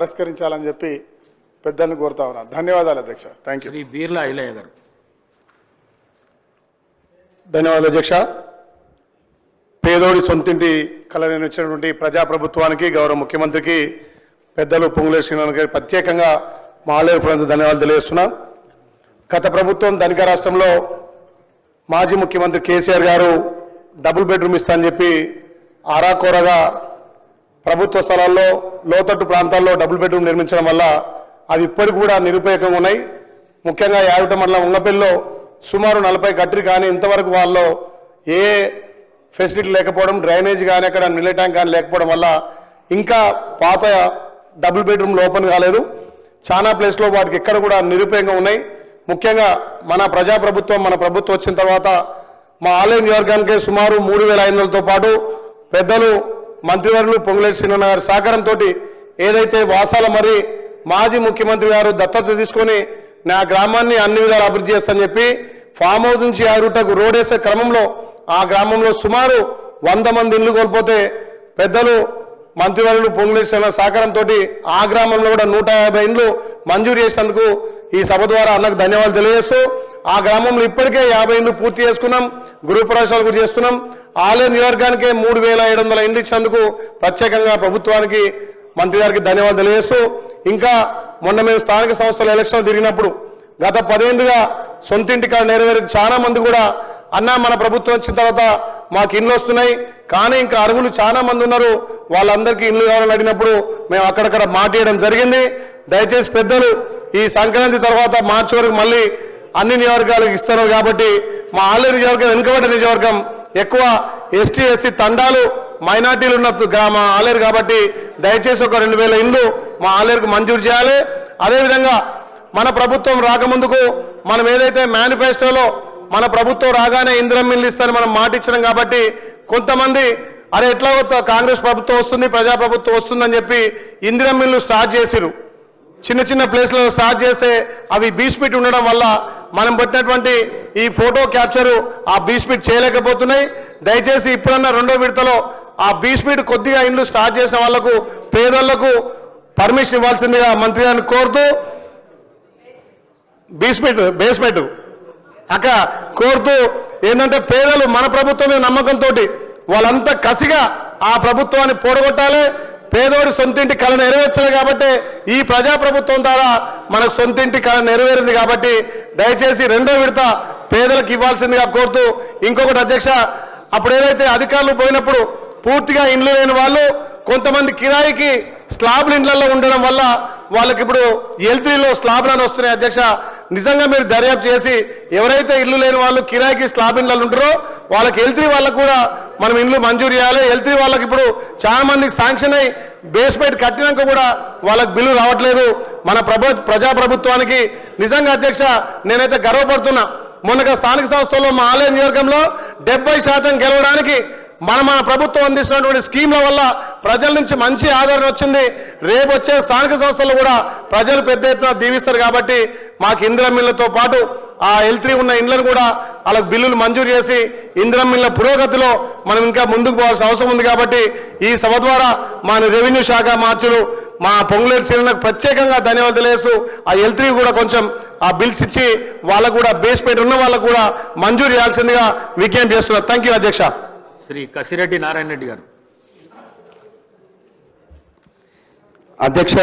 పురస్కరించాలని చెప్పి పెద్దలను కోరుతా ఉన్నాను. ధన్యవాదాలు అధ్యక్ష. Thank you. శ్రీ బీర్లా ఐలయ్య గారు. ధన్యవాదాలు అధ్యక్ష. పేదోడి సొంతింటి కళ నిర్మించినటువంటి ప్రజాప్రభుత్వానికి గౌరవ ముఖ్యమంత్రికి పెద్దలు పొంగులేటి శ్రీనివాస్ గారికి ప్రత్యేకంగా మా ఆలయ ఫ్రెండ్స్ ధన్యవాదాలు తెలియజేస్తున్నాం. గత ప్రభుత్వం ధనిక రాష్ట్రంలో మాజీ ముఖ్యమంత్రి కేసీఆర్ గారు డబుల్ బెడ్రూమ్ ఇస్తానని చెప్పి ఆరాకోరగా ప్రభుత్వ స్థలాల్లో లోతట్టు ప్రాంతాల్లో డబుల్ బెడ్రూమ్ నిర్మించడం వల్ల అవి ఇప్పటికి కూడా నిరుపయోగంగా ఉన్నాయి. ముఖ్యంగా యావట మండలం ఉంగపల్లిలో సుమారు 40 కట్టిరి కానీ ఇంతవరకు వాళ్ళు ఏ ఫెసిలిటీ లేకపోవడం, డ్రైనేజ్ కానీ అక్కడ నిల్ల ట్యాంక్ కానీ లేకపోవడం వల్ల ఇంకా పాత డబుల్ బెడ్రూమ్లు ఓపెన్ కాలేదు. చాలా ప్లేస్లో వాటికి ఎక్కడ కూడా నిరుపయోగంగా ఉన్నాయి. ముఖ్యంగా మన ప్రజాప్రభుత్వం మన ప్రభుత్వం వచ్చిన తర్వాత మా ఆలయ నియోజకవర్గానికి సుమారు 3,500తో పాటు పెద్దలు మంత్రివర్యులు పొంగులేటి శ్రీనివాస్ గారి సహకారంతో ఏదైతే వాసాల మరి మాజీ ముఖ్యమంత్రి గారు దత్తత తీసుకొని నా గ్రామాన్ని అన్ని విధాలు అభివృద్ధి చేస్తానని చెప్పి ఫామ్ హౌస్ నుంచి ఆరుటకు రోడ్ వేసే క్రమంలో ఆ గ్రామంలో సుమారు 100 మంది ఇళ్లు కోల్పోతే పెద్దలు మంత్రివర్యులు పొంగులేటి శ్రీనివాస్ సహకారంతో ఆ గ్రామంలో కూడా 150 ఇండ్లు మంజూరు చేసినందుకు ఈ సభ ద్వారా అన్నకు ధన్యవాదాలు తెలియజేస్తూ ఆ గ్రామంలో ఇప్పటికే 50 ఇండ్లు పూర్తి చేసుకున్నాం. గృహ ప్రవేశాలు కూడా చేస్తున్నాం. ఆలయ నియోజకవర్గానికే 3,700 ఇండ్లు ఇచ్చినందుకు ప్రత్యేకంగా ప్రభుత్వానికి మంత్రి గారికి ధన్యవాదాలు తెలియజేస్తూ ఇంకా మొన్న మేము స్థానిక సంస్థల ఎలక్షన్లు తిరిగినప్పుడు గత 10 ఏళ్లుగా సొంతింటి కాడ నెరవేరు చాలా మంది కూడా అన్న మన ప్రభుత్వం వచ్చిన తర్వాత మాకు ఇండ్లు వస్తున్నాయి కానీ ఇంకా అర్హులు చాలా మంది ఉన్నారు, వాళ్ళందరికీ ఇండ్లు కావాలని అడిగినప్పుడు మేము అక్కడక్కడ మాట్లాడడం జరిగింది. దయచేసి పెద్దలు ఈ సంక్రాంతి తర్వాత మార్చి వరకు మళ్ళీ అన్ని నియోజకవర్గాలకు ఇస్తున్నారు కాబట్టి మా ఆలయ నియోజకవర్గం వెనుకబడ్డ నియోజకవర్గం ఎక్కువ ఎస్టీ ఎస్సీ తండాలు మైనార్టీలు ఉన్న మా ఆలేరు కాబట్టి దయచేసి ఒక 2,000 ఇండ్లు మా ఆలేరుకు మంజూరు చేయాలి. అదేవిధంగా మన ప్రభుత్వం రాకముందుకు మనం ఏదైతే మేనిఫెస్టోలో మన ప్రభుత్వం రాగానే ఇందిరమ్మ ఇల్లు ఇస్తారని మనం మాట ఇచ్చినాం కాబట్టి కొంతమంది అరే ఎట్లా కాంగ్రెస్ ప్రభుత్వం వస్తుంది ప్రజాప్రభుత్వం వస్తుందని చెప్పి ఇందిరమ్మ ఇల్లు స్టార్ట్ చేసిరు. చిన్న చిన్న ప్లేస్లలో స్టార్ట్ చేస్తే అవి బీస్పీట్ ఉండడం వల్ల మనం పెట్టినటువంటి ఈ ఫోటో క్యాప్చరు ఆ బీస్పీట్ చేయలేకపోతున్నాయి. దయచేసి ఇప్పుడన్నా 2వ విడతలో ఆ బీస్పీట్ కొద్దిగా ఇండ్లు స్టార్ట్ చేసిన వాళ్లకు పేదళ్లకు పర్మిషన్ ఇవ్వాల్సిందిగా మంత్రి గారిని కోరుతూ బేస్మెంట్ అక్క కోరుతూ ఏంటంటే పేదలు మన ప్రభుత్వమే నమ్మకంతో వాళ్ళంతా కసిగా ఆ ప్రభుత్వాన్ని పోడగొట్టాలి. పేదోడి సొంతింటి కళ నెరవేర్చలే కాబట్టి ఈ ప్రజాప్రభుత్వం ద్వారా మనకు సొంతింటి కళ నెరవేరింది కాబట్టి దయచేసి 2వ విడత పేదలకు ఇవ్వాల్సిందిగా కోరుతూ ఇంకొకటి అధ్యక్ష, అప్పుడు ఏదైతే అధికారులు పోయినప్పుడు పూర్తిగా ఇండ్లు లేని వాళ్ళు కొంతమంది కిరాయికి స్లాబ్లు ఇండ్లలో ఉండడం వల్ల వాళ్ళకి ఇప్పుడు L3లో స్లాబ్లను వస్తున్నాయి. అధ్యక్ష నిజంగా మీరు దర్యాప్తు చేసి ఎవరైతే ఇల్లు లేని వాళ్ళు కిరాయికి స్లాబ్ ఇండ్లలో ఉంటారో వాళ్ళకి L3 వాళ్ళకు కూడా మనం ఇండ్లు మంజూరు చేయాలి. L3 వాళ్ళకి ఇప్పుడు చాలా మందికి శాంక్షన్ అయ్యి బేస్మెంట్ కట్టినాక కూడా వాళ్ళకి బిల్లు రావట్లేదు. మన ప్రజాప్రభుత్వానికి నిజంగా అధ్యక్ష నేనైతే గర్వపడుతున్నా. మొన్నగా స్థానిక సంస్థల్లో మా ఆలయ నియోజకవర్గంలో 70% గెలవడానికి మన ప్రభుత్వం అందిస్తున్నటువంటి స్కీమ్ల వల్ల ప్రజల నుంచి మంచి ఆదరణ వచ్చింది. రేపు వచ్చే స్థానిక సంస్థలు కూడా ప్రజలు పెద్ద ఎత్తున దీవిస్తారు కాబట్టి మాకు ఇందిరమ్మ ఇళ్లతో పాటు ఆ L3 ఉన్న ఇండ్లను కూడా వాళ్ళకి బిల్లులు మంజూరు చేసి ఇందిరమ్మ ఇళ్ల పురోగతిలో మనం ఇంకా ముందుకు పోవాల్సిన అవసరం ఉంది కాబట్టి ఈ సభ ద్వారా మా రెవెన్యూ శాఖ మార్చులు మా పొంగులేటి శ్రీనివాస్కి ప్రత్యేకంగా ధన్యవాదాలు తెలియజేస్తూ ఆ L3 కూడా కొంచెం ఆ బిల్స్ ఇచ్చి వాళ్ళకు కూడా బేస్మెంట్ ఉన్న వాళ్ళకు కూడా మంజూరు చేయాల్సిందిగా విజ్ఞప్తి చేస్తున్నారు. థ్యాంక్ యూ అధ్యక్ష. శ్రీ కసిరెడ్డి నారాయణ రెడ్డి గారు. అధ్యక్ష